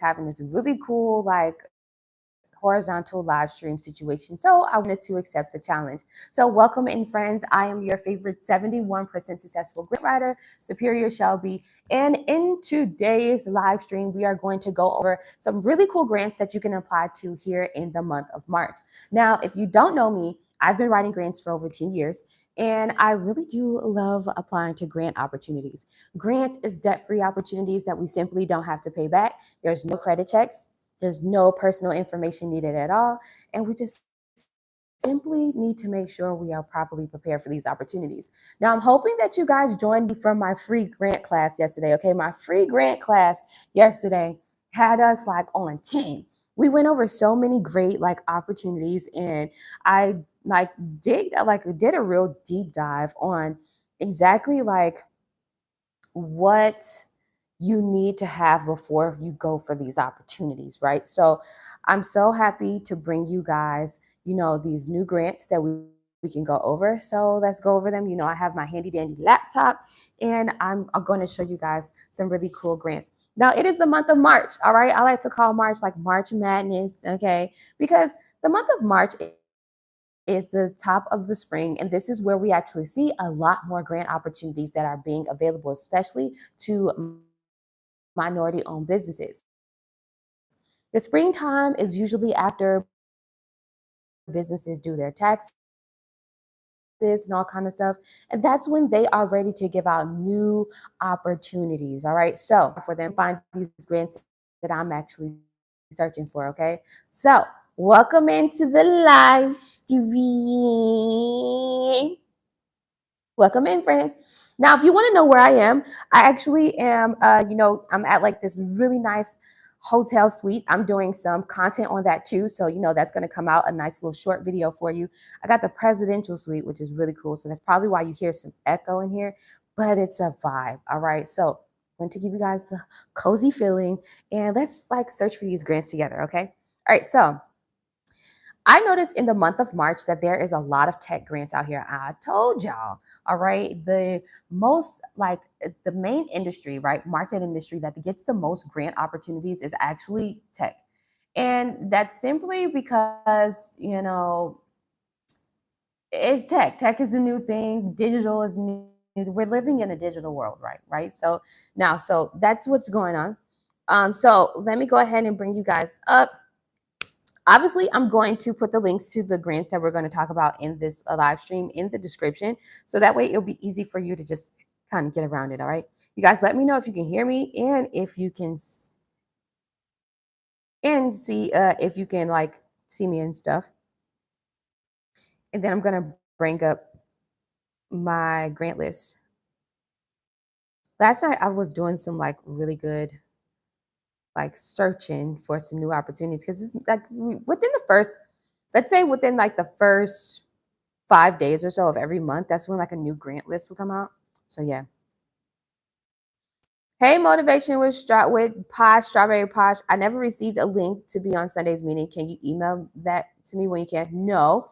having this really cool, like, horizontal live stream situation. So I wanted to accept the challenge. So welcome in, friends. I am your favorite 71% successful grant writer, Superior Shelby. And in today's live stream, we are going to go over some really cool grants that you can apply to here in the month of March. Now, if you don't know me, I've been writing grants for over 10 years. And I really do love applying to grant opportunities. Grants is debt-free opportunities that we simply don't have to pay back. There's no credit checks. There's no personal information needed at all. And we just simply need to make sure we are properly prepared for these opportunities. Now, I'm hoping that you guys joined me for my free grant class yesterday. Okay, my free grant class yesterday had us like on 10. We went over so many great like opportunities, and I did a real deep dive on exactly like what you need to have before you go for these opportunities, right? So I'm so happy to bring you guys, these new grants that we can go over. So let's go over them. I have my handy dandy laptop, and I'm going to show you guys some really cool grants. Now, it is the month of March, all right? I like to call March like March Madness, okay? Because the month of March is the top of the spring, and this is where we actually see a lot more grant opportunities that are being available, especially to minority-owned businesses. The springtime is usually after businesses do their taxes and all kind of stuff, and that's when they are ready to give out new opportunities. All right, so for them find these grants that I'm actually searching for. Okay, so welcome into the live stream. Welcome in, friends. Now, if you want to know where I am, I actually am, I'm at like this really nice hotel suite. I'm doing some content on that too. So, that's going to come out a nice little short video for you. I got the presidential suite, which is really cool. So that's probably why you hear some echo in here, but it's a vibe. All right. So I want to give you guys the cozy feeling, and let's like search for these grants together. Okay. All right. So I noticed in the month of March that there is a lot of tech grants out here. I told y'all, all right, the main industry, right, market industry that gets the most grant opportunities is actually tech. And that's simply because, it's tech. Tech is the new thing. Digital is new. We're living in a digital world, right? Right. So that's what's going on. So let me go ahead and bring you guys up. Obviously, I'm going to put the links to the grants that we're going to talk about in this live stream in the description. So that way it'll be easy for you to just kind of get around it. All right. You guys let me know if you can hear me, and if you can see if you can like see me and stuff. And then I'm going to bring up my grant list. Last night I was doing some like really good like searching for some new opportunities, because it's like within the first, let's say within like the first 5 days or so of every month, that's when like a new grant list will come out. So yeah. Hey, Motivation with Strawberry Posh. I never received a link to be on Sunday's meeting. Can you email that to me when you can? No,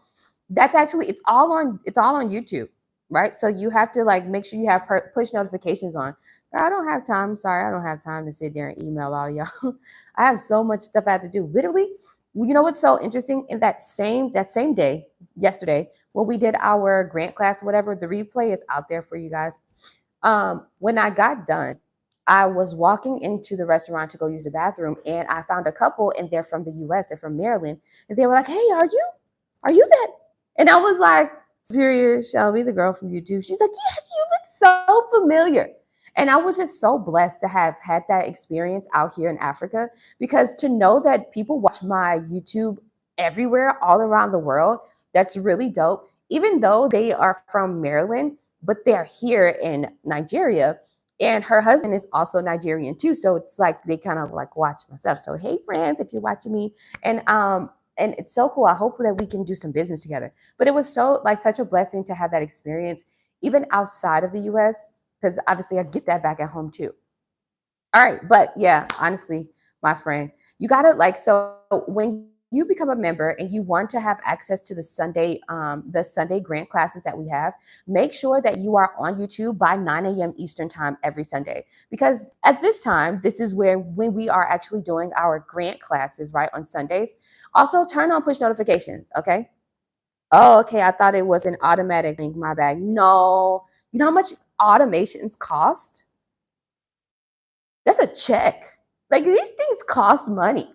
that's actually it's all on YouTube, right? So you have to like make sure you have push notifications on. I don't have time. Sorry, I don't have time to sit there and email all of y'all. I have so much stuff I have to do. Literally, you know what's so interesting? In that same day, yesterday, when we did our grant class, whatever, the replay is out there for you guys. When I got done, I was walking into the restaurant to go use the bathroom, and I found a couple, and they're from the US, they're from Maryland. And they were like, "Hey, are you that?" And I was like, "Superior Shelby, the girl from YouTube." She's like, "Yes, you look so familiar." And I was just so blessed to have had that experience out here in Africa, because to know that people watch my YouTube everywhere, all around the world, that's really dope. Even though they are from Maryland, but they're here in Nigeria, and her husband is also Nigerian too. So it's like they kind of like watch my stuff. So hey, friends, if you're watching me, and it's so cool. I hope that we can do some business together. But it was so like such a blessing to have that experience, even outside of the US, because obviously I get that back at home too. All right, but yeah, honestly, my friend, you gotta like, so when you become a member and you want to have access to the Sunday grant classes that we have, make sure that you are on YouTube by 9 a.m. Eastern time every Sunday. Because at this time, this is when we are actually doing our grant classes, right, on Sundays. Also, turn on push notifications, okay? Oh, okay, I thought it was an automatic link, my bad. No. You know how much automations cost? That's a check. Like these things cost money.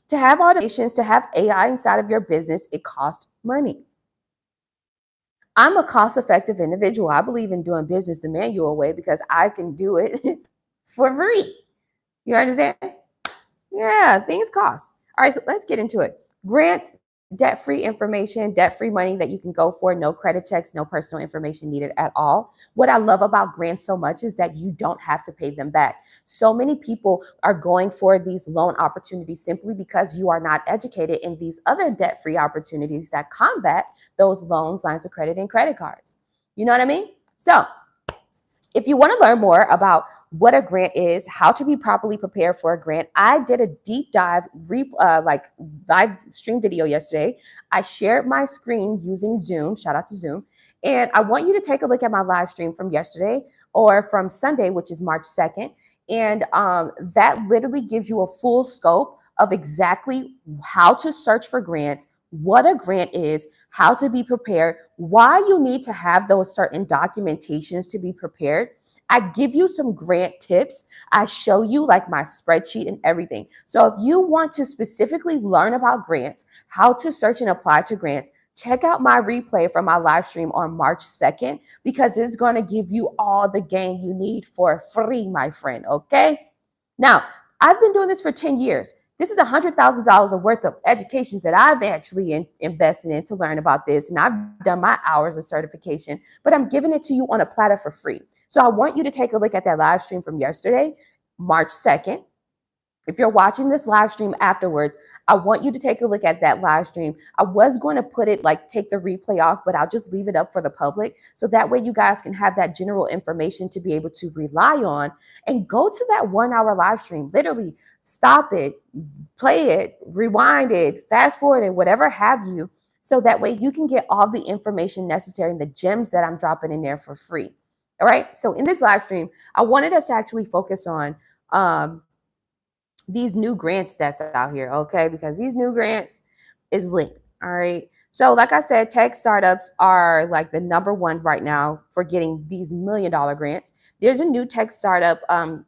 To have automations, to have AI inside of your business, it costs money. I'm a cost-effective individual. I believe in doing business the manual way because I can do it for free. You understand? Yeah, things cost. All right, so let's get into it. Grants, debt-free information, debt-free money that you can go for, no credit checks, no personal information needed at all. What I love about grants so much is that you don't have to pay them back. So many people are going for these loan opportunities simply because you are not educated in these other debt-free opportunities that combat those loans, lines of credit, and credit cards. You know what I mean? So if you want to learn more about what a grant is, how to be properly prepared for a grant, I did a deep dive, live stream video yesterday. I shared my screen using Zoom. Shout out to Zoom. And I want you to take a look at my live stream from yesterday or from Sunday, which is March 2nd. And that literally gives you a full scope of exactly how to search for grants, what a grant is, how to be prepared, why you need to have those certain documentations to be prepared. I give you some grant tips. I show you like my spreadsheet and everything. So if you want to specifically learn about grants, how to search and apply to grants, check out my replay from my live stream on March 2nd because it's going to give you all the game you need for free, my friend. Okay. Now, I've been doing this for 10 years. This is $100,000 of worth of educations that I've actually invested in to learn about this. And I've done my hours of certification, but I'm giving it to you on a platter for free. So I want you to take a look at that live stream from yesterday, March 2nd. If you're watching this live stream afterwards, I want you to take a look at that live stream. I was going to put it take the replay off, but I'll just leave it up for the public. So that way you guys can have that general information to be able to rely on and go to that 1 hour live stream. Literally stop it, play it, rewind it, fast forward it, whatever have you. So that way you can get all the information necessary and the gems that I'm dropping in there for free. All right. So in this live stream, I wanted us to actually focus on, these new grants that's out here, okay? Because these new grants is lit, all right? So like I said, tech startups are like the number one right now for getting these $1 million grants. There's a new tech startup $1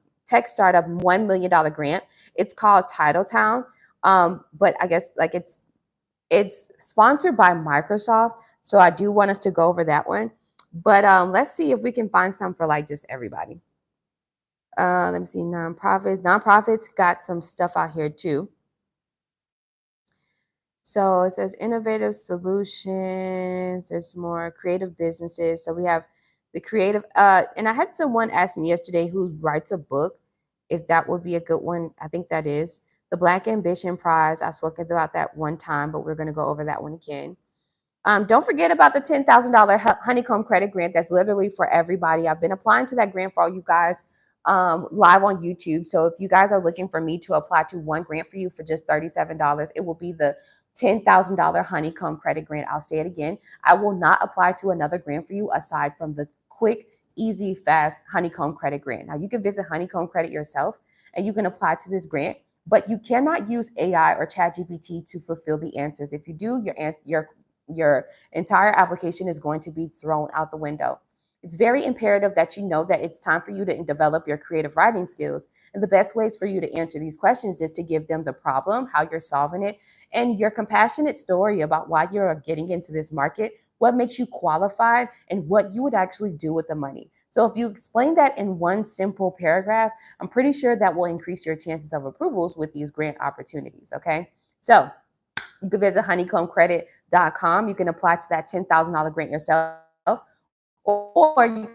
million grant. It's called Titletown, but I guess it's sponsored by Microsoft. So I do want us to go over that one. But let's see if we can find some for like just everybody. Let me see, nonprofits. Nonprofits got some stuff out here too. So it says innovative solutions. There's more creative businesses. So we have the creative. And I had someone ask me yesterday who writes a book, if that would be a good one. I think that is the Black Ambition Prize. I spoke about that one time, but we're going to go over that one again. Don't forget about the $10,000 Honeycomb Credit Grant. That's literally for everybody. I've been applying to that grant for all you guys live on YouTube. So if you guys are looking for me to apply to one grant for you for just $37, it will be the $10,000 Honeycomb Credit Grant. I'll say it again. I will not apply to another grant for you aside from the quick, easy, fast Honeycomb Credit Grant. Now you can visit Honeycomb Credit yourself and you can apply to this grant, but you cannot use AI or ChatGPT to fulfill the answers. If you do, your entire application is going to be thrown out the window. It's very imperative that you know that it's time for you to develop your creative writing skills. And the best ways for you to answer these questions is to give them the problem, how you're solving it, and your compassionate story about why you're getting into this market, what makes you qualified, and what you would actually do with the money. So if you explain that in one simple paragraph, I'm pretty sure that will increase your chances of approvals with these grant opportunities, okay? So you can visit honeycombcredit.com. You can apply to that $10,000 grant yourself, or you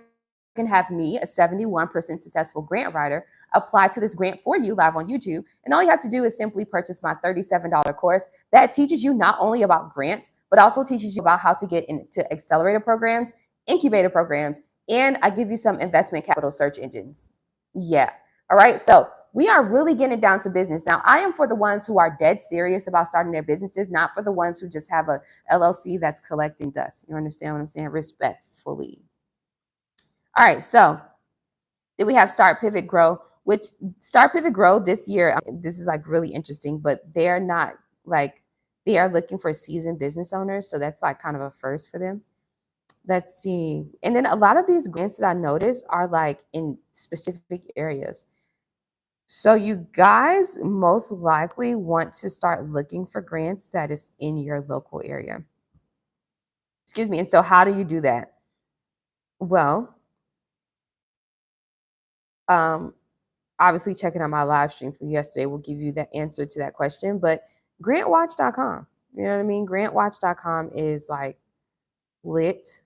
can have me, a 71% successful grant writer, apply to this grant for you live on YouTube. And all you have to do is simply purchase my $37 course that teaches you not only about grants, but also teaches you about how to get into accelerator programs, incubator programs, and I give you some investment capital search engines. Yeah. All right. So we are really getting down to business. Now, I am for the ones who are dead serious about starting their businesses, not for the ones who just have a LLC that's collecting dust. You understand what I'm saying? Respectfully. All right, so then we have Start Pivot Grow, which Start Pivot Grow this year, this is like really interesting, but they're not like, they are looking for seasoned business owners. So that's like kind of a first for them. Let's see. And then a lot of these grants that I noticed are like in specific areas. So you guys most likely want to start looking for grants that is in your local area. Excuse me. And so how do you do that? Well, obviously checking out my live stream from yesterday will give you the answer to that question, but grantwatch.com, you know what I mean? Grantwatch.com is like lit,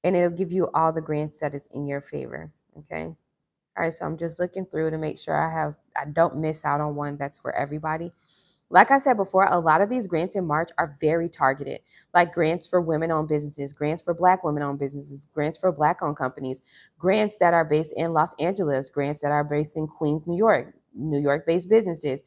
and it'll give you all the grants that is in your favor. Okay. All right. So I'm just looking through to make sure I don't miss out on one that's for everybody. Like I said before, a lot of these grants in March are very targeted, like grants for women-owned businesses, grants for Black women-owned businesses, grants for Black-owned companies, grants that are based in Los Angeles, grants that are based in Queens, New York-based businesses,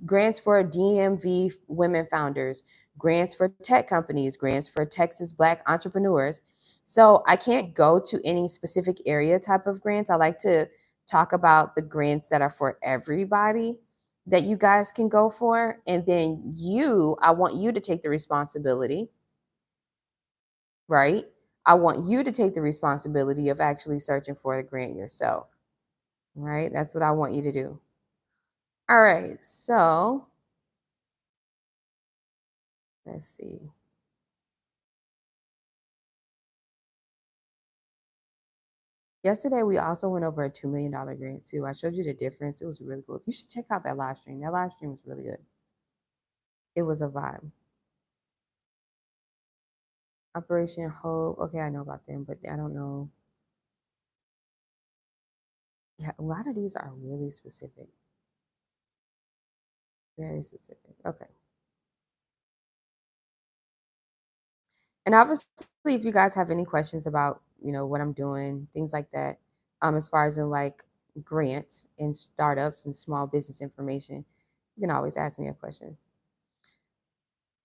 grants for DMV women founders, grants for tech companies, grants for Texas Black entrepreneurs. So I can't go to any specific area type of grants. I like to talk about the grants that are for everybody that you guys can go for. And then I want you to take the responsibility, right? I want you to take the responsibility of actually searching for the grant yourself, right? That's what I want you to do. All right, so let's see. Yesterday, we also went over a $2 million grant too. I showed you the difference. It was really cool. You should check out that live stream. That live stream was really good. It was a vibe. Operation Hope. Okay, I know about them, but I don't know. Yeah, a lot of these are really specific. Very specific. Okay. And obviously, if you guys have any questions about, what I'm doing, things like that, as far as in like grants and startups and small business information, you can always ask me a question.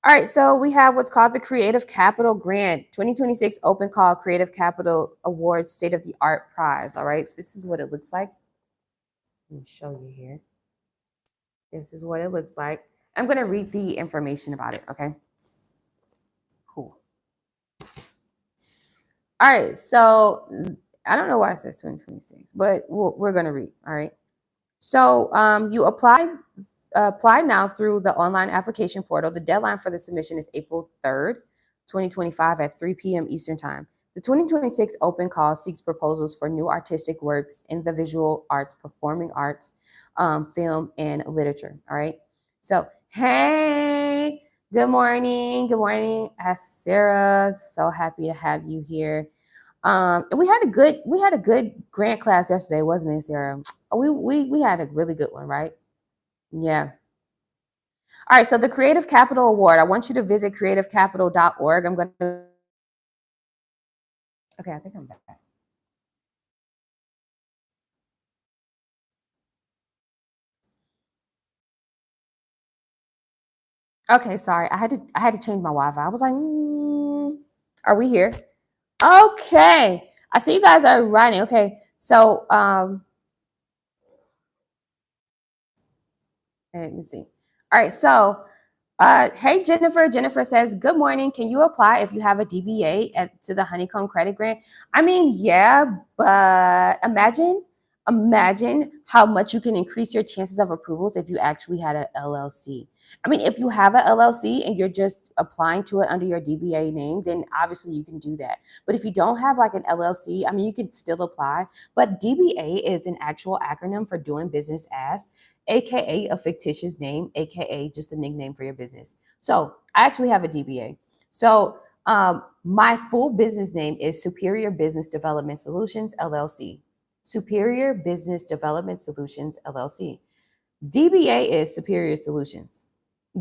All right, so we have what's called the Creative Capital Grant 2026 Open Call Creative Capital Award State of the Art Prize. All right, this is what it looks like. Let me show you here. This is what it looks like. I'm going to read the information about it, okay? Cool. All right, so I don't know why it says 2026, but we're going to read, all right? So you apply now through the online application portal. The deadline for the submission is April 3rd, 2025 at 3 p.m. Eastern Time. The 2026 Open Call seeks proposals for new artistic works in the visual arts, performing arts, film, and literature, all right? So, hey, good morning. Good morning, Sarah. So happy to have you here. And we had a good grant class yesterday, wasn't it, Sarah? We had a really good one, right? Yeah. All right. So the Creative Capital Award, I want you to visit creativecapital.org. I'm going to. Okay. I think I'm back. Okay. Sorry. I had to change my Wi-Fi. I was like, are we here? Okay. I see you guys are running. Okay. So, let me see. All right. So, hey, Jennifer. Jennifer says, good morning. Can you apply if you have a DBA to the Honeycomb Credit Grant? I mean, yeah, but imagine how much you can increase your chances of approvals if you actually had an LLC. I mean, if you have an LLC and you're just applying to it under your DBA name, then obviously you can do that. But if you don't have like an LLC, I mean, you can still apply. But DBA is an actual acronym for doing business as, AKA a fictitious name, AKA just a nickname for your business. So I actually have a DBA. So my full business name is Superior Business Development Solutions, LLC. Superior Business Development Solutions, LLC. DBA is Superior Solutions.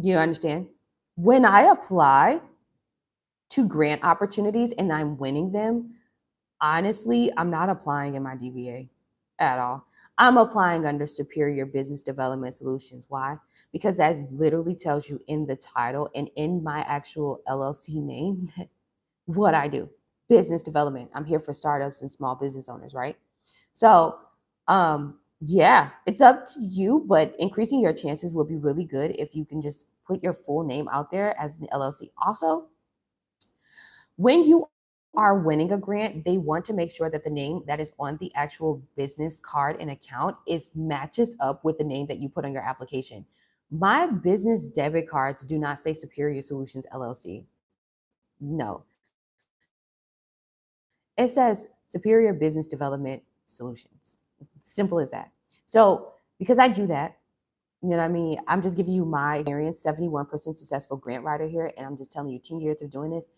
Do you understand? When I apply to grant opportunities and I'm winning them, honestly, I'm not applying in my DBA at all. I'm applying under Superior Business Development Solutions. Why? Because that literally tells you in the title and in my actual LLC name what I do. Business development. I'm here for startups and small business owners, right? So, yeah, it's up to you, but increasing your chances would be really good if you can just put your full name out there as an LLC. Also, when you are winning a grant, they want to make sure that the name that is on the actual business card and account is matches up with the name that you put on your application. My business debit cards do not say Superior Solutions LLC. No, it says Superior Business Development Solutions. Simple as that. So because I do that, you know what I mean? I'm just giving you my experience, 71% successful grant writer here, and I'm just telling you 10 years of doing this.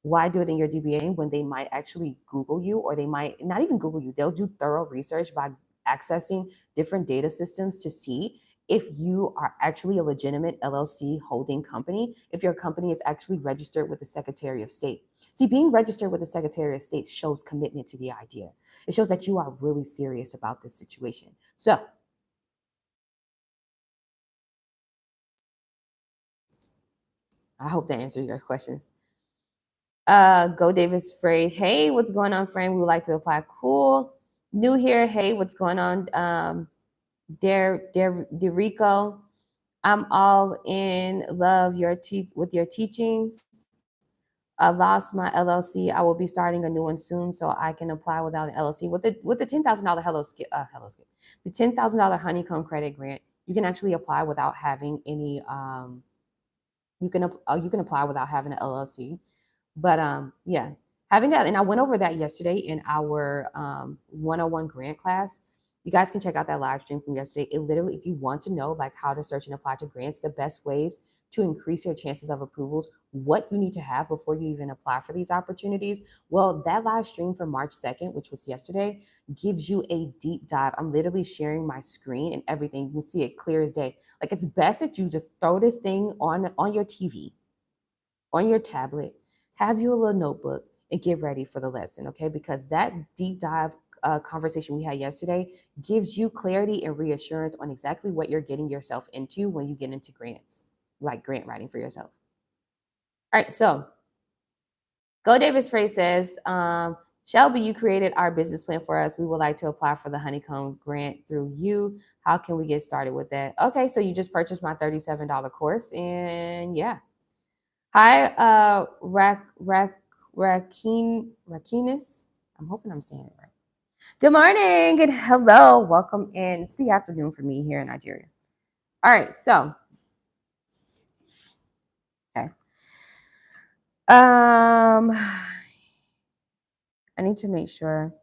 Why do it in your DBA when they might actually Google you, or they might not even Google you? They'll do thorough research by accessing different data systems to see if you are actually a legitimate LLC holding company, if your company is actually registered with the Secretary of State. See, being registered with the Secretary of State shows commitment to the idea. It shows that you are really serious about this situation. So, I hope that answers your question. Go Davis Frey. Hey, what's going on, friend? We would like to apply. Cool. New here. Hey, what's going on? Derico. I'm all in love with your teachings. I lost my LLC. I will be starting a new one soon, so I can apply without an LLC. With the $10,000 the $10,000 Honeycomb Credit Grant, you can actually apply without having any. You can apply without having an LLC. But yeah, having that, and I went over that yesterday in our 101 grant class. You guys can check out that live stream from yesterday. It literally, if you want to know like how to search and apply to grants, the best ways to increase your chances of approvals, what you need to have before you even apply for these opportunities. Well, that live stream from March 2nd, which was yesterday, gives you a deep dive. I'm literally sharing my screen and everything. You can see it clear as day. Like, it's best that you just throw this thing on your TV, on your tablet, have you a little notebook, and get ready for the lesson, okay? Because that deep dive conversation we had yesterday gives you clarity and reassurance on exactly what you're getting yourself into when you get into grants, like grant writing for yourself. All right, so Go Davis Frey says, Shelby, you created our business plan for us. We would like to apply for the Honeycomb Grant through you. How can we get started with that? Okay, so you just purchased my $37 course, and yeah. Hi, Rakinis. I'm hoping I'm saying it right. Good morning and hello. Welcome in. It's the afternoon for me here in Nigeria. All right, so okay. I need to make sure.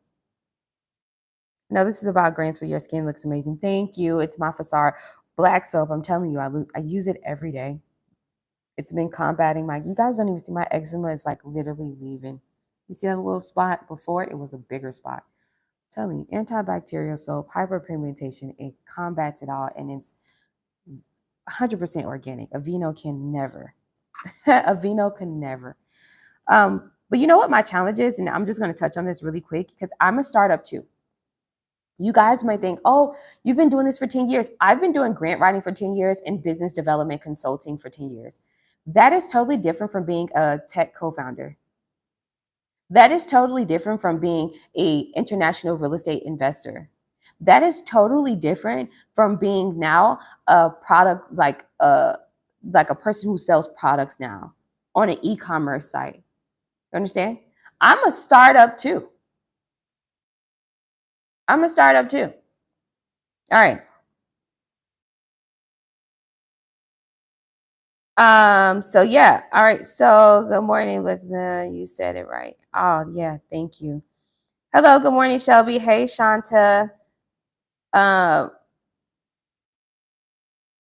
No, this is about grants, but your skin looks amazing. Thank you. It's my Fasar black soap. I'm telling you, I use it every day. It's been combating you guys don't even see my eczema is like literally leaving. You see that little spot? Before it was a bigger spot. I'm telling you, antibacterial soap, hyperpigmentation, it combats it all, and it's 100% organic. Aveeno can never. Aveeno can never. But you know what my challenge is? And I'm just going to touch on this really quick because I'm a startup too. You guys might think, oh, you've been doing this for 10 years. I've been doing grant writing for 10 years and business development consulting for 10 years. That is totally different from being a tech co-founder. That is totally different from being an international real estate investor. That is totally different from being now a product like a person who sells products now on an e-commerce site. You understand? I'm a startup too. I'm a startup too. All right. So yeah. All right. So good morning, listener. You said it right. Oh yeah. Thank you. Hello. Good morning, Shelby. Hey, Shanta.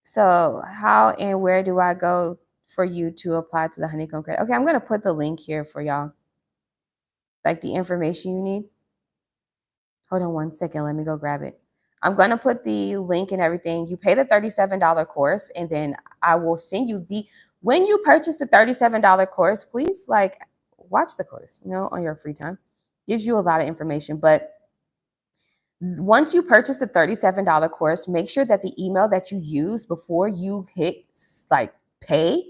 So how and where do I go for you to apply to the Honeycomb Credit? Okay, I'm going to put the link here for y'all. Like the information you need. Hold on one second. Let me go grab it. I'm going to put the link and everything. You pay the $37 course, and then I will send you when you purchase the $37 course, please like watch the course, on your free time. Gives you a lot of information, but Once you purchase the $37 course, make sure that the email that you use before you hit like pay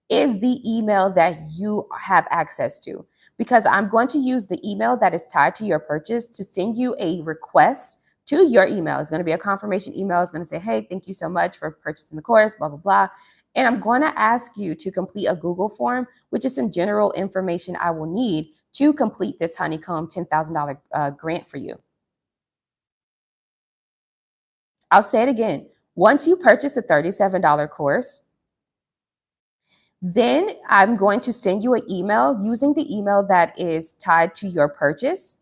is the email that you have access to, because I'm going to use the email that is tied to your purchase to send you a request to your email. It's going to be a confirmation email. It's going to say, hey, thank you so much for purchasing the course, blah, blah, blah. And I'm going to ask you to complete a Google form, which is some general information I will need to complete this Honeycomb $10,000 grant for you. I'll say it again. Once you purchase a $37 course, then I'm going to send you an email using the email that is tied to your purchase.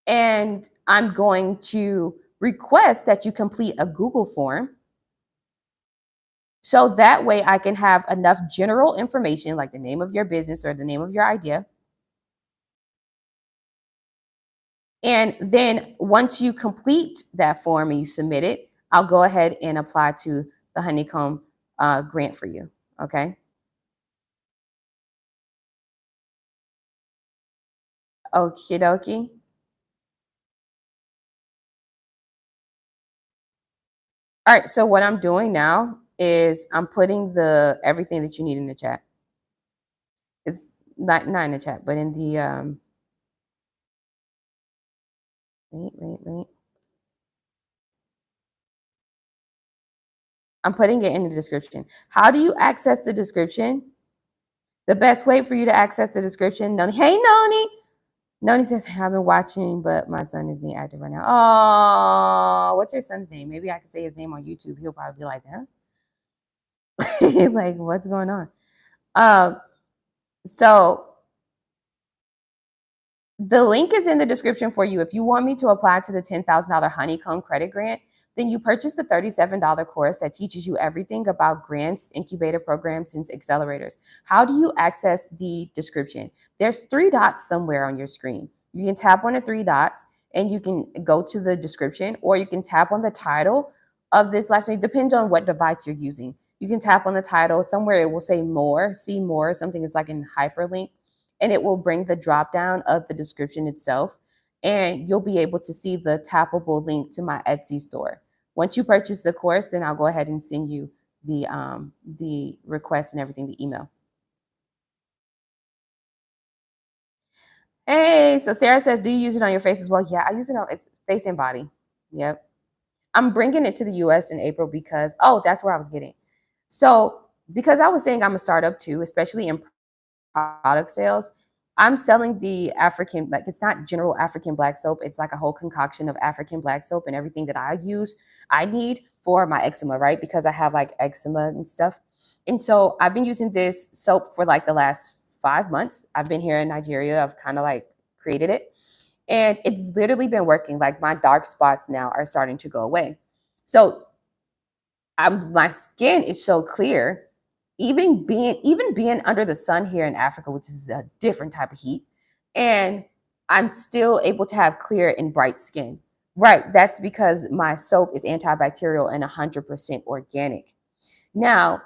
And I'm going to request that you complete a Google form. So that way I can have enough general information like the name of your business or the name of your idea. And then once you complete that form and you submit it, I'll go ahead and apply to the Honeycomb grant for you. Okay. Okie dokie. All right. So what I'm doing now is I'm putting the everything that you need in the chat. It's not in the chat, but in the wait. I'm putting it in the description. How do you access the description? The best way for you to access the description, Noni. Hey, Noni. Noni says, I've been watching, but my son is being active right now. Oh, what's your son's name? Maybe I could say his name on YouTube. He'll probably be like, huh? Like, what's going on? So the link is in the description for you. If you want me to apply to the $10,000 Honeycomb Credit Grant, then you purchase the $37 course that teaches you everything about grants, incubator programs, and accelerators. How do you access the description? There's 3 dots somewhere on your screen. You can tap on the 3 dots and you can go to the description, or you can tap on the title of this live stream. It depends on what device you're using. You can tap on the title. Somewhere it will say more, see more, something is like in hyperlink, and it will bring the drop down of the description itself. And you'll be able to see the tappable link to my Etsy store. Once you purchase the course, then I'll go ahead and send you the request and everything, the email. Hey, so Sarah says, do you use it on your face as well? Yeah, I use it on face and body. Yep. I'm bringing it to the US in April because, that's where I was getting. So because I was saying I'm a startup too, especially in product sales, I'm selling the African, like it's not general African black soap. It's like a whole concoction of African black soap and everything that I need for my eczema, right? Because I have like eczema and stuff. And so I've been using this soap for like the last 5 months. I've been here in Nigeria. I've kind of like created it. And it's literally been working. Like my dark spots now are starting to go away. So my skin is so clear, even being under the sun here in Africa, which is a different type of heat, and I'm still able to have clear and bright skin. Right, that's because my soap is antibacterial and 100% organic. Now,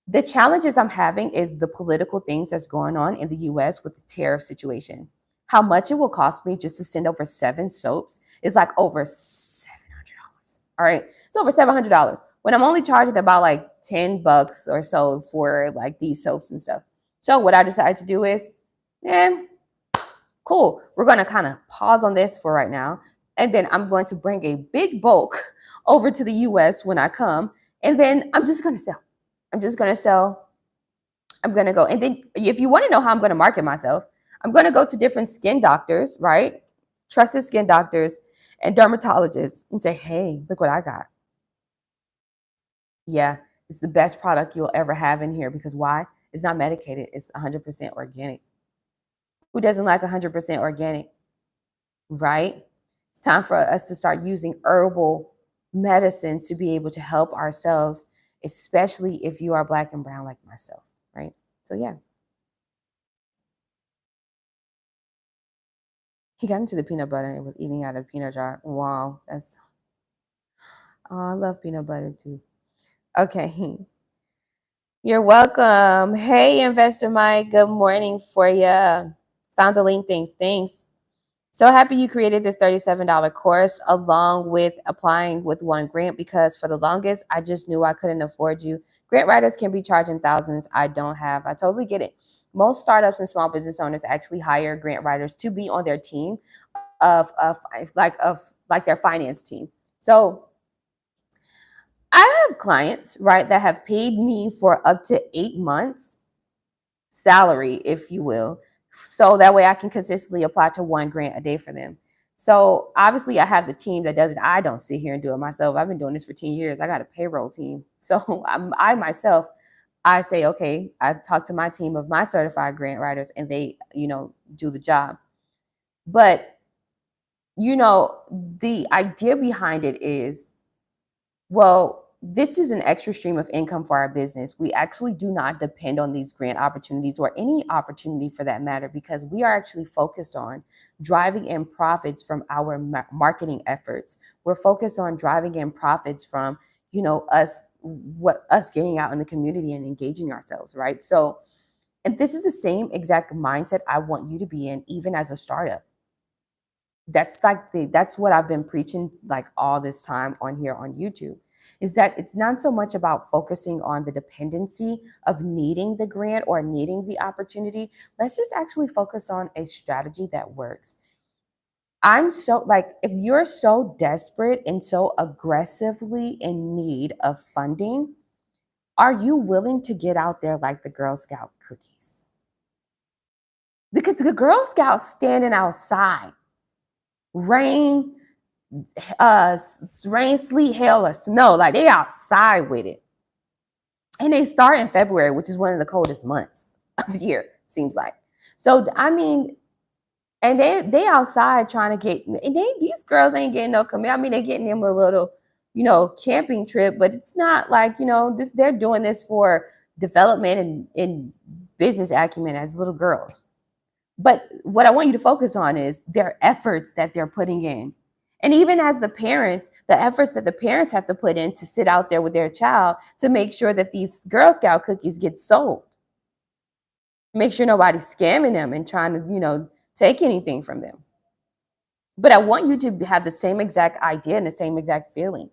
the challenges I'm having is the political things that's going on in the US with the tariff situation. How much it will cost me just to send over 7 soaps is like over $700. All right, it's over $700 when I'm only charging about like $10 or so for like these soaps and stuff. So what I decided to do is, cool. We're going to kind of pause on this for right now. And then I'm going to bring a big bulk over to the US when I come. And then I'm just going to sell. I'm going to go. And then if you want to know how I'm going to market myself, I'm going to go to different skin doctors, right? Trusted skin doctors and dermatologists and say, hey, look what I got. Yeah, it's the best product you'll ever have in here because why? It's not medicated. It's 100% organic. Who doesn't like 100% organic, right? It's time for us to start using herbal medicines to be able to help ourselves, especially if you are black and brown like myself, right? So yeah. He got into the peanut butter and was eating out of a peanut jar. Wow, I love peanut butter too. Okay. You're welcome. Hey, Investor Mike. Good morning for you. Found the link. Thanks. So happy you created this $37 course along with applying with one grant, because for the longest, I just knew I couldn't afford you. Grant writers can be charging thousands. I don't have. I totally get it. Most startups and small business owners actually hire grant writers to be on their team of their finance team. So I have clients, right, that have paid me for up to 8 months salary, if you will, so that way I can consistently apply to one grant a day for them. So obviously I have the team that does it. I don't sit here and do it myself. I've been doing this for 10 years. I got a payroll team. So I myself, I say, okay, I talk to my team of my certified grant writers and they, do the job. But, the idea behind it is, well, this is an extra stream of income for our business. We actually do not depend on these grant opportunities or any opportunity for that matter, because we are actually focused on driving in profits from our marketing efforts. We're focused on driving in profits from, us getting out in the community and engaging ourselves, right? So, and this is the same exact mindset I want you to be in, even as a startup. That's what I've been preaching like all this time on here on YouTube, is that it's not so much about focusing on the dependency of needing the grant or needing the opportunity. Let's just actually focus on a strategy that works. I'm so like, if you're so desperate and so aggressively in need of funding, are you willing to get out there like the Girl Scout cookies? Because the Girl Scouts standing outside, rain, rain, sleet, hail, or snow. Like, they outside with it. And they start in February, which is one of the coldest months of the year, seems like. So, I mean, and they outside trying to get, and these girls ain't getting no commit. I mean, they're getting them a little, camping trip, but it's not like, they're doing this for development and business acumen as little girls. But what I want you to focus on is their efforts that they're putting in. And even as the parents, the efforts that the parents have to put in to sit out there with their child to make sure that these Girl Scout cookies get sold. Make sure nobody's scamming them and trying to, take anything from them. But I want you to have the same exact idea and the same exact feeling.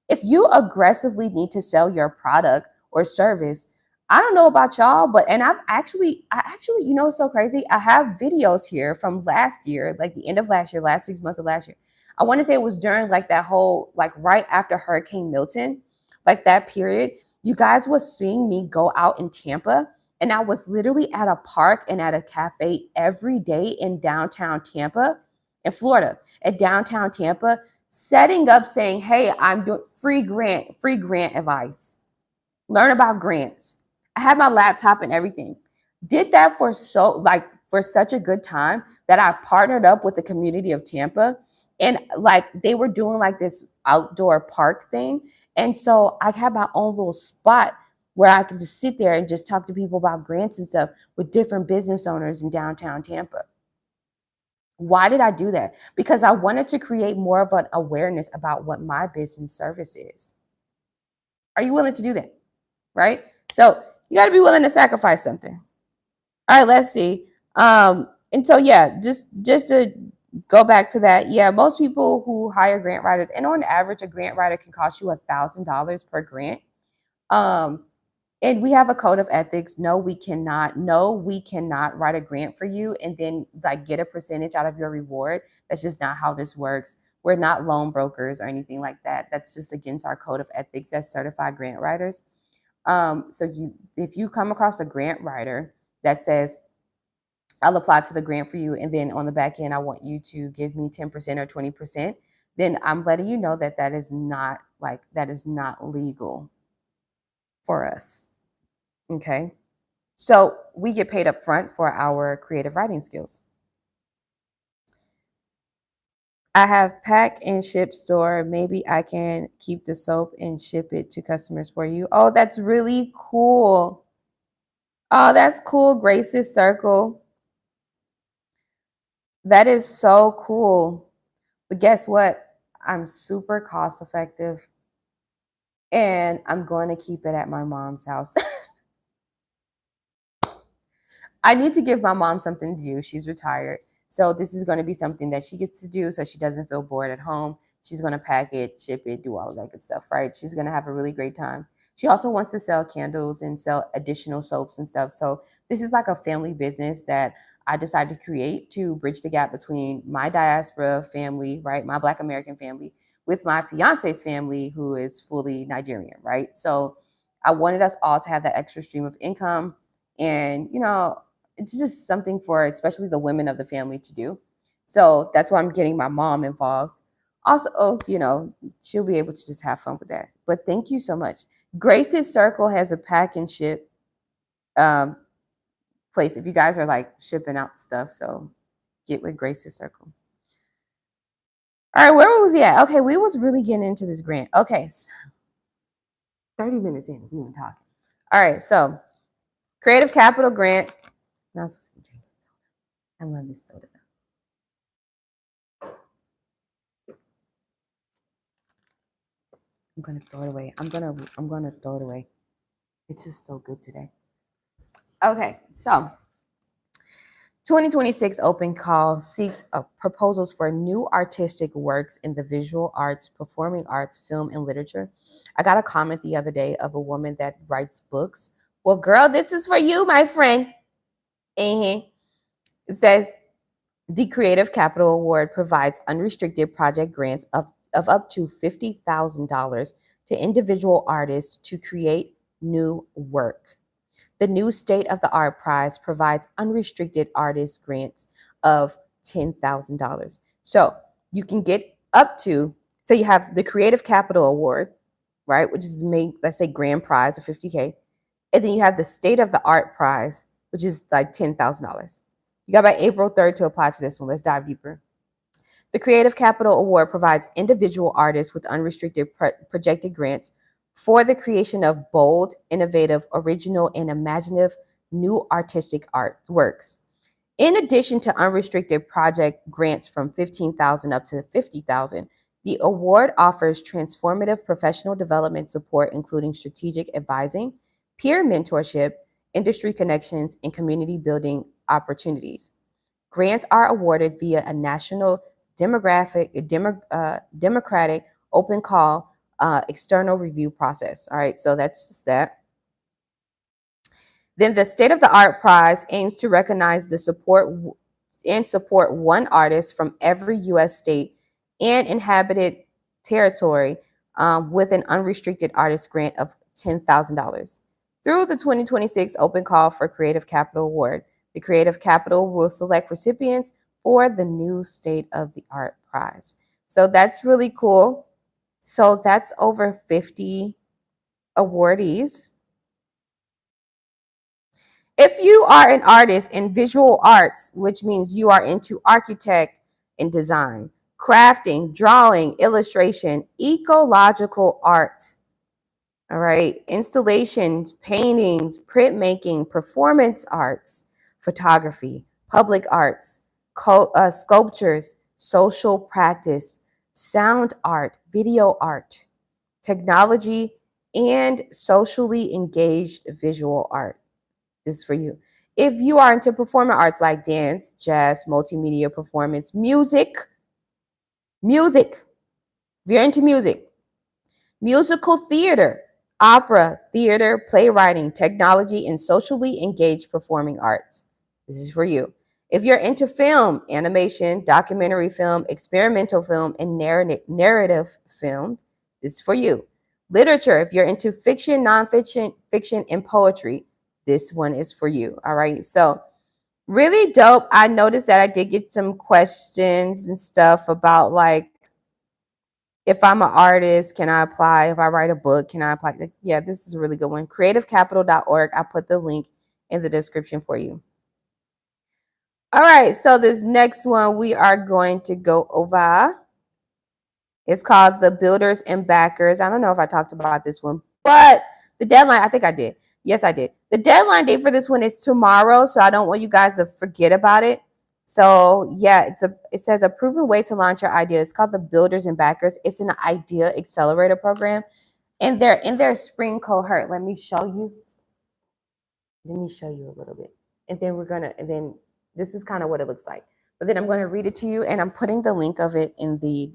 If you aggressively need to sell your product or service, I don't know about y'all, but and I actually, it's so crazy. I have videos here from last year, like the end of last year, last 6 months of last year. I want to say it was during like that whole, like right after Hurricane Milton, like that period. You guys was seeing me go out in Tampa, and I was literally at a park and at a cafe every day in downtown Tampa, in Florida, at downtown Tampa, setting up saying, hey, I'm doing free grant advice. Learn about grants. I had my laptop and everything. Did that for such a good time that I partnered up with the community of Tampa, and like they were doing like this outdoor park thing. And so I had my own little spot where I could just sit there and just talk to people about grants and stuff with different business owners in downtown Tampa. Why did I do that? Because I wanted to create more of an awareness about what my business service is. Are you willing to do that? Right? So you got to be willing to sacrifice something. All right, let's see. And so yeah, just to go back to that, yeah, most people who hire grant writers, and on average, a grant writer can cost you $1,000 per grant. And we have a code of ethics. No, we cannot write a grant for you and then like get a percentage out of your reward. That's just not how this works. We're not loan brokers or anything like that. That's just against our code of ethics as certified grant writers. If you come across a grant writer that says, I'll apply to the grant for you, and then on the back end, I want you to give me 10% or 20%, then I'm letting you know that that is not legal for us. Okay. So we get paid up front for our creative writing skills. I have pack and ship store. Maybe I can keep the soap and ship it to customers for you. Oh, that's really cool. Oh, that's cool. Grace's Circle. That is so cool. But guess what? I'm super cost effective, and I'm going to keep it at my mom's house. I need to give my mom something to do. She's retired. So this is going to be something that she gets to do so she doesn't feel bored at home. She's going to pack it, ship it, do all of that good stuff, right? She's going to have a really great time. She also wants to sell candles and sell additional soaps and stuff. So this is like a family business that I decided to create to bridge the gap between my diaspora family, right? My Black American family with my fiance's family, who is fully Nigerian, right? So I wanted us all to have that extra stream of income. And, it's just something for especially the women of the family to do. So that's why I'm getting my mom involved. Also, she'll be able to just have fun with that. But thank you so much. Grace's Circle has a pack and ship um, place if you guys are like shipping out stuff. So get with Grace's Circle. All right, where was he at? Okay, we was really getting into this grant. Okay, 30 minutes in, we were talking. All right, so Creative Capital Grant. I love this soda. I'm gonna throw it away. I'm gonna throw it away. It's just so good today. Okay, so 2026 open call seeks proposals for new artistic works in the visual arts, performing arts, film, and literature. I got a comment the other day of a woman that writes books. Well, girl, this is for you, my friend. It says the Creative Capital Award provides unrestricted project grants of up to $50,000 to individual artists to create new work. The new State of the Art Prize provides unrestricted artist grants of $10,000. So you can get up to, so you have the Creative Capital Award, right, which is let's say grand prize of $50K. And then you have the State of the Art Prize, which is like $10,000. You got by April 3rd to apply to this one. Let's dive deeper. The Creative Capital Award provides individual artists with unrestricted projected grants for the creation of bold, innovative, original, and imaginative new artistic art works. In addition to unrestricted project grants from $15,000 up to $50,000, the award offers transformative professional development support, including strategic advising, peer mentorship, industry connections, and community building opportunities. Grants are awarded via a national democratic open call external review process. All right, so that's just that. Then the State of the Art Prize aims to recognize the support one artist from every U.S. state and inhabited territory with an unrestricted artist grant of $10,000. Through the 2026 open call for Creative Capital Award, the Creative Capital will select recipients for the new State of the Art Prize. So that's really cool. So that's over 50 awardees. If you are an artist in visual arts, which means you are into architect and design, crafting, drawing, illustration, ecological art, all right, installations, paintings, printmaking, performance arts, photography, public arts, sculptures, social practice, sound art, video art, technology, and socially engaged visual art. This is for you. If you are into performing arts like dance, jazz, multimedia performance, music, if you're into music, musical theater, opera, theater, playwriting, technology, and socially engaged performing arts. This is for you. If you're into film, animation, documentary film, experimental film, and narrative film, this is for you. Literature, if you're into fiction, nonfiction, fiction, and poetry, this one is for you. All right. So really dope. I noticed that I did get some questions and stuff about like, if I'm an artist, can I apply? If I write a book, can I apply? Yeah, this is a really good one. Creativecapital.org. I put the link in the description for you. All right, so this next one we are going to go over. It's called the Builders and Backers. I don't know if I talked about this one, but the deadline, I think I did. Yes, I did. The deadline date for this one is tomorrow, so I don't want you guys to forget about it. So yeah, it says a proven way to launch your idea. It's called the Builders and Backers. It's an idea accelerator program, and they're in their spring cohort. Let me show you. Let me show you a little bit, and then this is kind of what it looks like. but then I'm going to read it to you, and I'm putting the link of it in the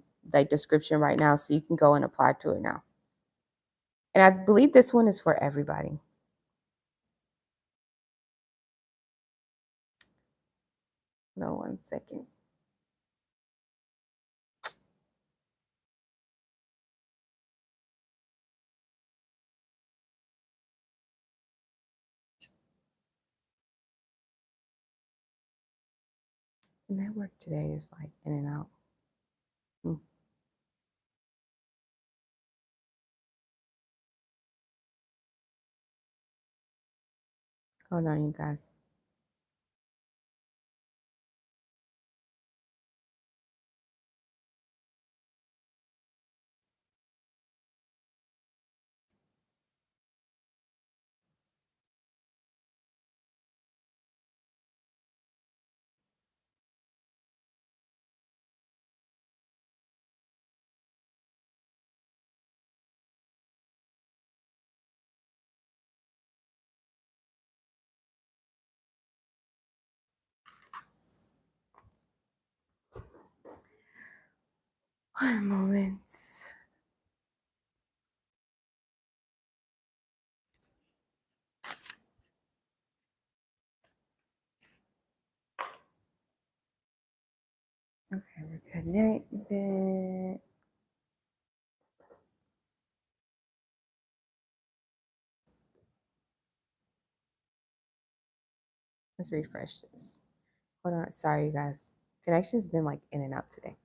description right now, so you can go and apply to it now. And I believe this one is for everybody. No, 1 second. Network today is like in and out. Hold on, you guys. One moment. Okay, we're connected. Let's refresh this. Hold on. Sorry, you guys. Connection's been like in and out today.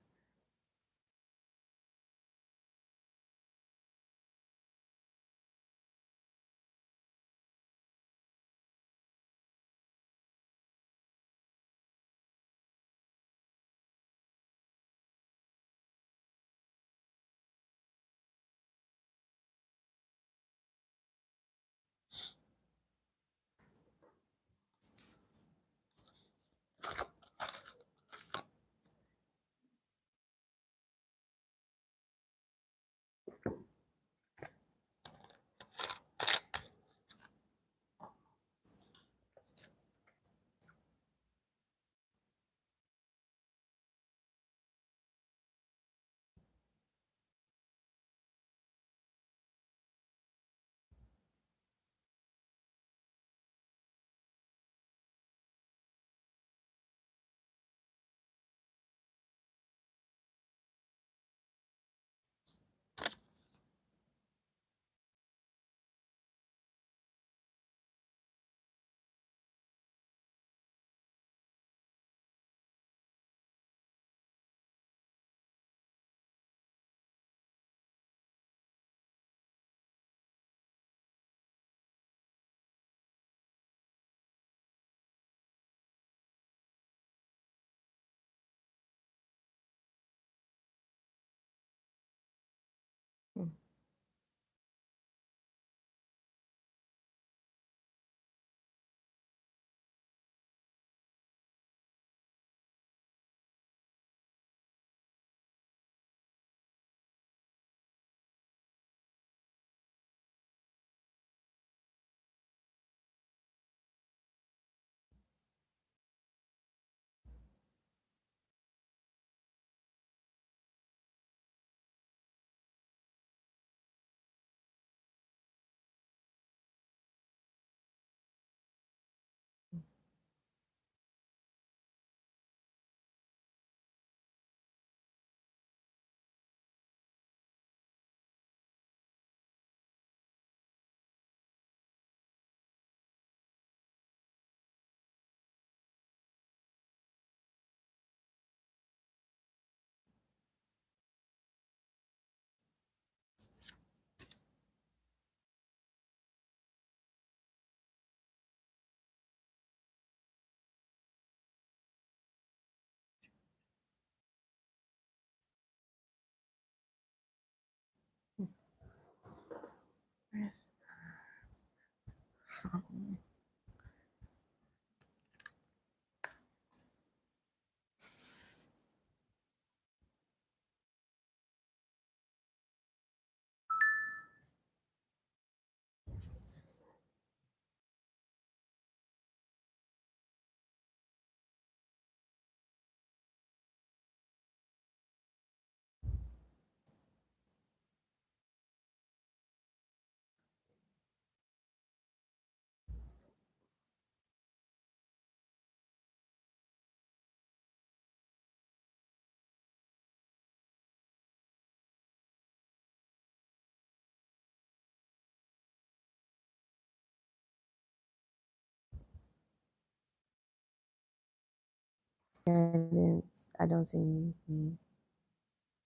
I don't see anything.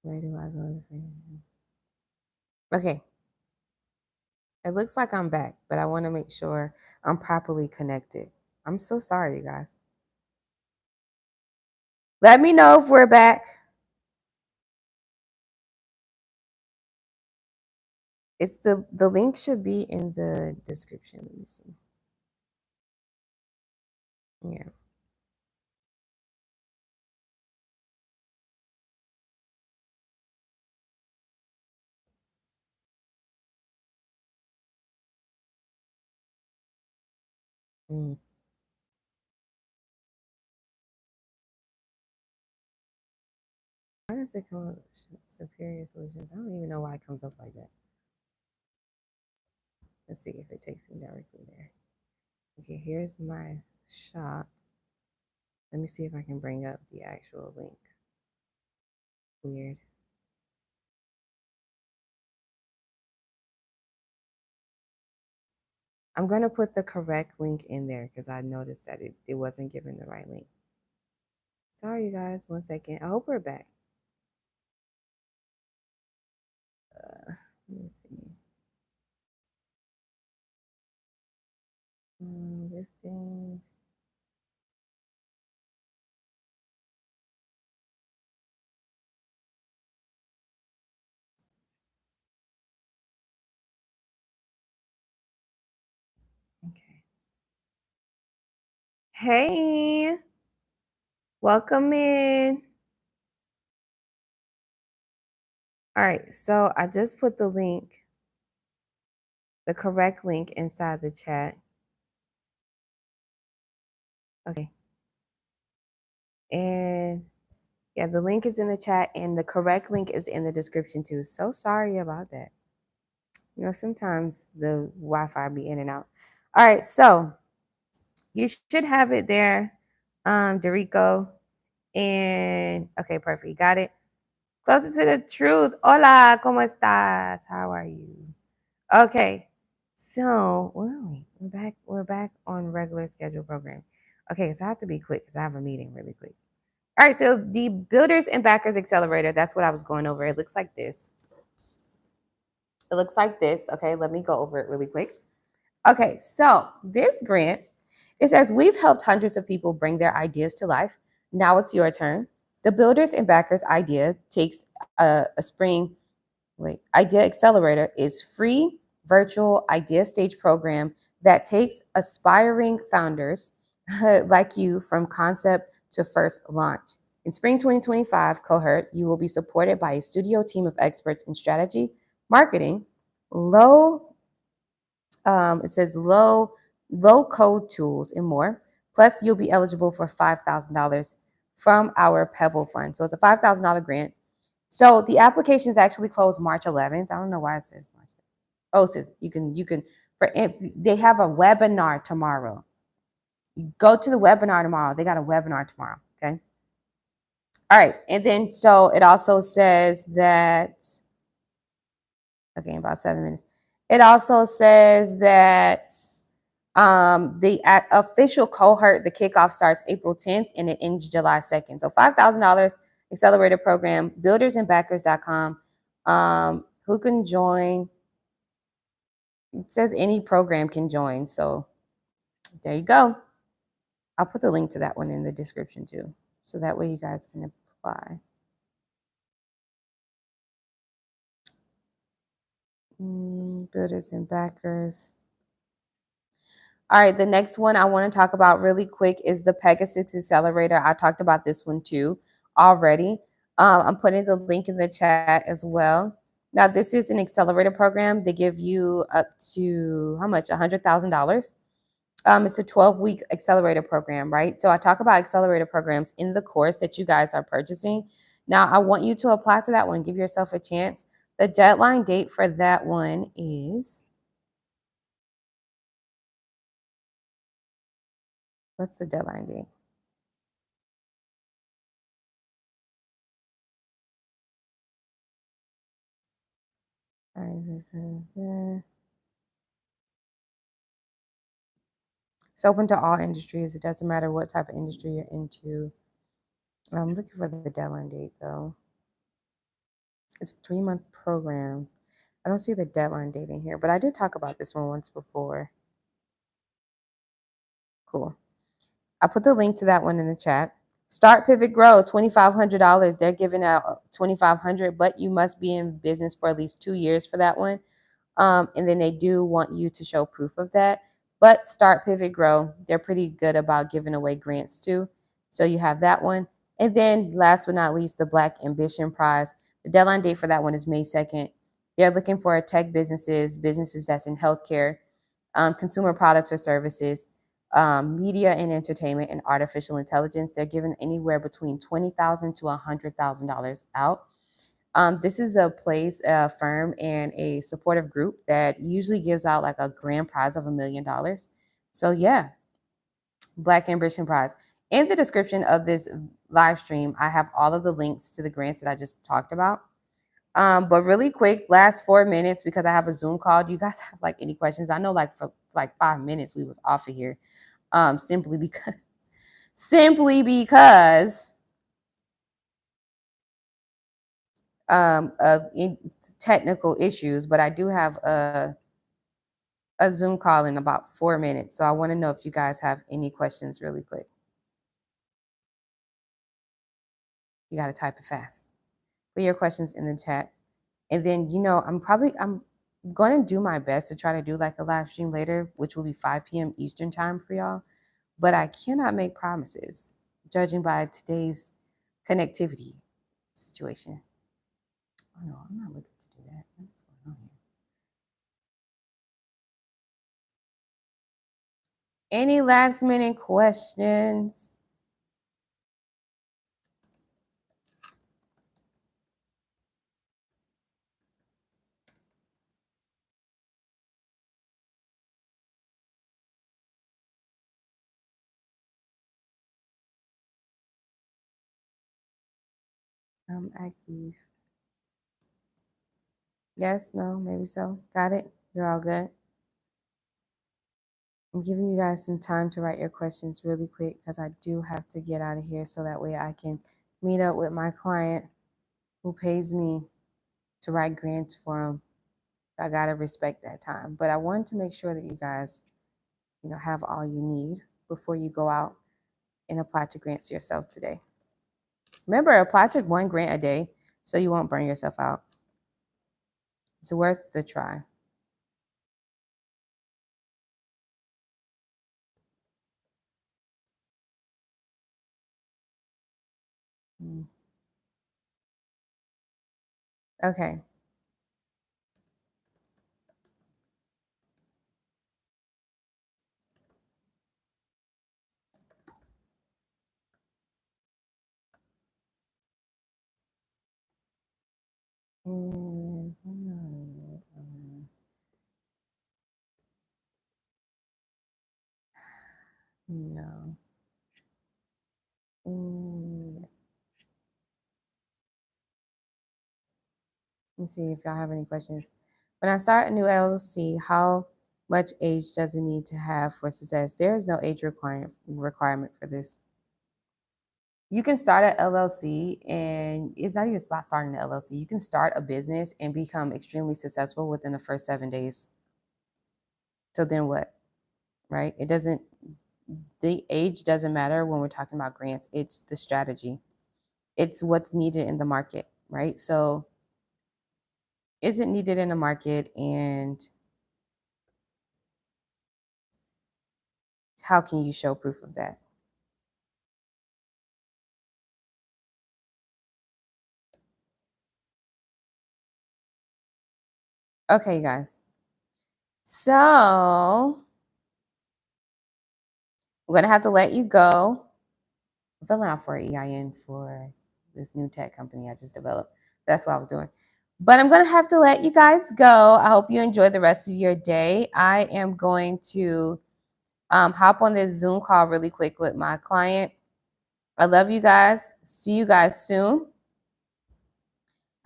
Where do I go? Okay. It looks like I'm back, but I want to make sure I'm properly connected. I'm so sorry, you guys. Let me know if we're back. It's the link should be in the description. Let me see. Yeah. Mm. Why does it come up superior solutions? I don't even know why it comes up like that. Let's see if it takes me directly there. Okay, here's my shop. Let me see if I can bring up the actual link. Weird. I'm going to put the correct link in there because I noticed that it wasn't given the right link. Sorry, you guys. 1 second. I hope we're back. Let me see. Listings. Okay. Hey, welcome in. All right, so I just put the link, the correct link inside the chat. Okay. And yeah, the link is in the chat and the correct link is in the description too. So sorry about that. You know, sometimes the Wi-Fi be in and out. All right, so you should have it there, Dorico. And okay, perfect. You got it. Closer to the truth. Hola, ¿cómo estás? How are you? Okay. So where are we? We're back. We're back on regular schedule program. Okay, so I have to be quick because I have a meeting really quick. All right, so the Builders and Backers Accelerator, that's what I was going over. It looks like this. It looks like this. Okay, let me go over it really quick. Okay, so this grant, it says we've helped hundreds of people bring their ideas to life. Now it's your turn. The Builders and Backers idea takes a spring. Idea Accelerator is free virtual idea stage program that takes aspiring founders like you from concept to first launch. In spring 2025 cohort, you will be supported by a studio team of experts in strategy, marketing, low it says low code tools and more. Plus, you'll be eligible for $5,000 from our Pebble Fund. So it's a $5,000 grant. So the application is actually closed March 11th. I don't know why it says March. Oh, it says you can they have a webinar tomorrow. You go to the webinar tomorrow. They got a webinar tomorrow. Okay. All right. And then so it also says that okay, in about 7 minutes. It also says that the official cohort, the kickoff starts April 10th and it ends July 2nd. So $5,000 accelerator program, buildersandbackers.com. Who can join? It says any program can join. So there you go. I'll put the link to that one in the description too. So that way you guys can apply. Builders and backers. All right, the next one I want to talk about really quick is the Pegasus Accelerator. I talked about this one too already. I'm putting the link in the chat as well. Now, this is an accelerator program. They give you up to how much? $100,000. It's a 12-week accelerator program, right? So I talk about accelerator programs in the course that you guys are purchasing. Now, I want you to apply to that one. Give yourself a chance. The deadline date for that one is, what's the deadline date? It's open to all industries. It doesn't matter what type of industry you're into. I'm looking for the deadline date though. It's a 3-month program. I don't see the deadline date in here, but I did talk about this one once before. Cool. I put the link to that one in the chat. Start Pivot Grow, $2,500. They're giving out $2,500, but you must be in business for at least 2 years for that one. And then they do want you to show proof of that. But Start Pivot Grow, they're pretty good about giving away grants too. So you have that one. And then last but not least, the Black Ambition Prize. The deadline date for that one is May 2nd. They're looking for tech businesses, businesses that's in healthcare, consumer products or services, media and entertainment, and artificial intelligence. They're given anywhere between $20,000 to $100,000 out. This is a place, a firm, and a supportive group that usually gives out like a grand prize of $1 million. So yeah, Black Ambition Prize. In the description of this live stream, I have all of the links to the grants that I just talked about. But really quick, last 4 minutes because I have a Zoom call. Do you guys have like any questions? I know like for like 5 minutes we was off of here. Simply because of technical issues, but I do have a Zoom call in about 4 minutes. So I want to know if you guys have any questions really quick. You got to type it fast. Put your questions in the chat. And then, I'm going to do my best to try to do like a live stream later, which will be 5 p.m. Eastern time for y'all. But I cannot make promises judging by today's connectivity situation. Oh no, I'm not looking to do that. What's going on here? Any last minute questions? I'm active. Yes, no, maybe so. Got it. You're all good. I'm giving you guys some time to write your questions really quick because I do have to get out of here so that way I can meet up with my client who pays me to write grants for him. I got to respect that time. But I wanted to make sure that you guys, have all you need before you go out and apply to grants yourself today. Remember, apply to 1 grant a day so you won't burn yourself out. It's worth the try. Okay. And no. Let me see if y'all have any questions. When I start a new LLC, how much age does it need to have for success? There is no age requirement for this. You can start an LLC, and it's not even about starting an LLC. You can start a business and become extremely successful within the first 7 days. So then what? Right? The age doesn't matter when we're talking about grants. It's the strategy. It's what's needed in the market, right? So is it needed in the market, and how can you show proof of that? Okay, guys. So I'm going to have to let you go. I'm filling out for an EIN for this new tech company I just developed. That's what I was doing. But I'm going to have to let you guys go. I hope you enjoy the rest of your day. I am going to hop on this Zoom call really quick with my client. I love you guys. See you guys soon.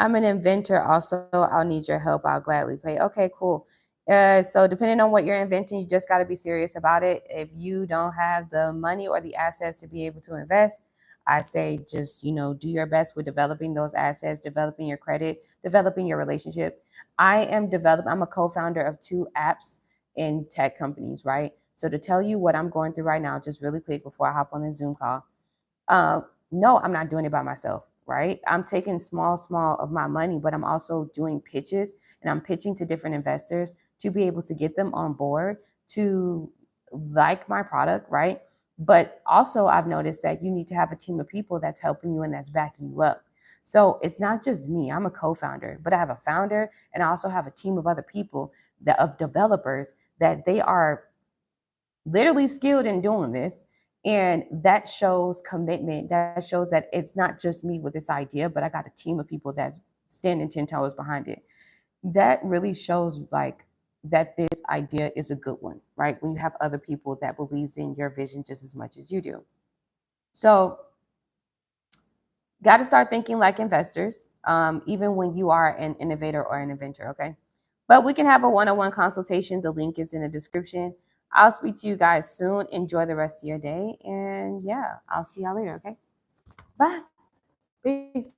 I'm an inventor also. I'll need your help. I'll gladly pay. Okay, cool. So depending on what you're inventing, you just got to be serious about it. If you don't have the money or the assets to be able to invest, I say just, do your best with developing those assets, developing your credit, developing your relationship. I'm a co-founder of 2 apps in tech companies, right? So to tell you what I'm going through right now, just really quick before I hop on the Zoom call, uh, no, I'm not doing it by myself, right? I'm taking small of my money, but I'm also doing pitches, and I'm pitching to different investors to be able to get them on board to like my product, right? But also, I've noticed that you need to have a team of people that's helping you and that's backing you up. So it's not just me. I'm a co-founder, but I have a founder, and I also have a team of other people of developers that they are literally skilled in doing this. And that shows commitment. That shows that it's not just me with this idea, but I got a team of people that's standing 10 toes behind it. That really shows like that this idea is a good one, right? When you have other people that believes in your vision just as much as you do. So got to start thinking like investors, even when you are an innovator or an inventor, okay? But we can have a one-on-one consultation. The link is in the description. I'll speak to you guys soon. Enjoy the rest of your day. And yeah, I'll see y'all later, okay? Bye. Peace.